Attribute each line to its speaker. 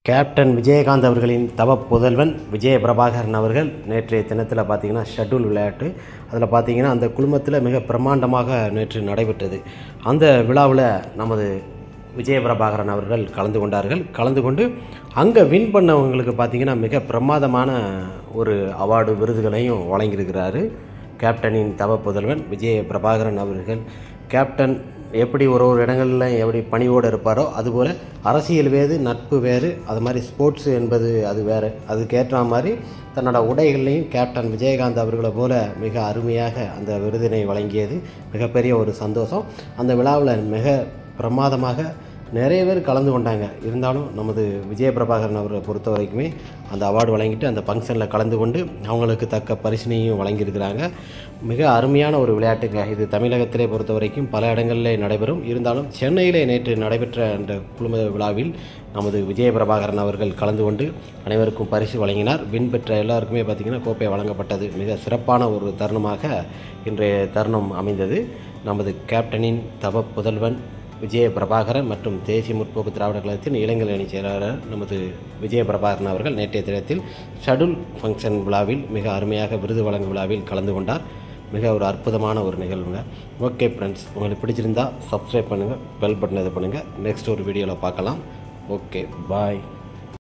Speaker 1: Captain Vijayakanth அவர்களின் தவ புதல்வன் விஜய பிரபாகரன் அவர்கள் நேற்றைய தினத்தில் பார்த்திங்கன்னா ஷட்டில் விளையாட்டு அதில் பார்த்திங்கன்னா அந்த குழுமத்தில் மிக பிரம்மாண்டமாக நேற்று நடைபெற்றது. அந்த விழாவில் நமது விஜய பிரபாகரன் அவர்கள் கலந்து கொண்டார்கள். கலந்து கொண்டு அங்கே வின் பண்ணவங்களுக்கு பார்த்திங்கன்னா மிக பிரமாதமான ஒரு அவார்டு விருதுகளையும் வழங்கியிருக்கிறாரு கேப்டனின் தவ புதல்வன் விஜய பிரபாகரன் அவர்கள். கேப்டன் எப்படி ஒரு இடங்களில் எப்படி பணியோடு இருப்பாரோ அதுபோல் அரசியல் வேறு, நட்பு வேறு, அது மாதிரி ஸ்போர்ட்ஸு என்பது அது வேறு. அதுக்கேற்ற மாதிரி தன்னோட உடைகள்லையும் கேப்டன் விஜயகாந்த் அவர்களை போல் மிக அருமையாக அந்த விருதினை வழங்கியது மிகப்பெரிய ஒரு சந்தோஷம். அந்த விழாவில் மிக பிரமாதமாக நிறைய பேர் கலந்து கொண்டாங்க. இருந்தாலும் நமது விஜய பிரபாகரன் அவரை பொறுத்த வரைக்குமே அந்த அவார்டு வழங்கிட்டு அந்த ஃபங்க்ஷனில் கலந்து கொண்டு அவங்களுக்கு தக்க பரிசினையும் வழங்கியிருக்கிறாங்க. மிக அருமையான ஒரு விளையாட்டுங்க இது. தமிழகத்திலே பொறுத்த வரைக்கும் பல இடங்களிலே நடைபெறும். இருந்தாலும் சென்னையிலே நேற்று நடைபெற்ற அந்த குழும விழாவில் நமது விஜய பிரபாகரன் அவர்கள் கலந்து கொண்டு அனைவருக்கும் பரிசு வழங்கினார். வின் பெற்ற எல்லாருக்குமே பார்த்திங்கன்னா கோப்பை வழங்கப்பட்டது. மிக சிறப்பான ஒரு தருணமாக இன்றைய தருணம் அமைந்தது. நமது கேப்டனின் தவ புதல்வன் விஜய பிரபாகரன் மற்றும் தேசிய முற்போக்கு திராவிட கழகத்தின் இளைஞர் அணி செயலாளர் நமது விஜய பிரபாகரன் அவர்கள் நேற்றைய தினத்தில் ஷட்டில் ஃபங்க்ஷன் விழாவில் மிக அருமையாக விருது வழங்கும் விழாவில் கலந்து கொண்டார். மிக ஒரு அற்புதமான ஒரு நிகழ்வுங்க. ஓகே ஃப்ரெண்ட்ஸ், உங்களுக்கு பிடிச்சிருந்தால் சப்ஸ்கிரைப் பண்ணுங்கள், பெல் பட்டன் இது பண்ணுங்கள். நெக்ஸ்ட் ஒரு வீடியோவில் பார்க்கலாம். ஓகே, பாய்.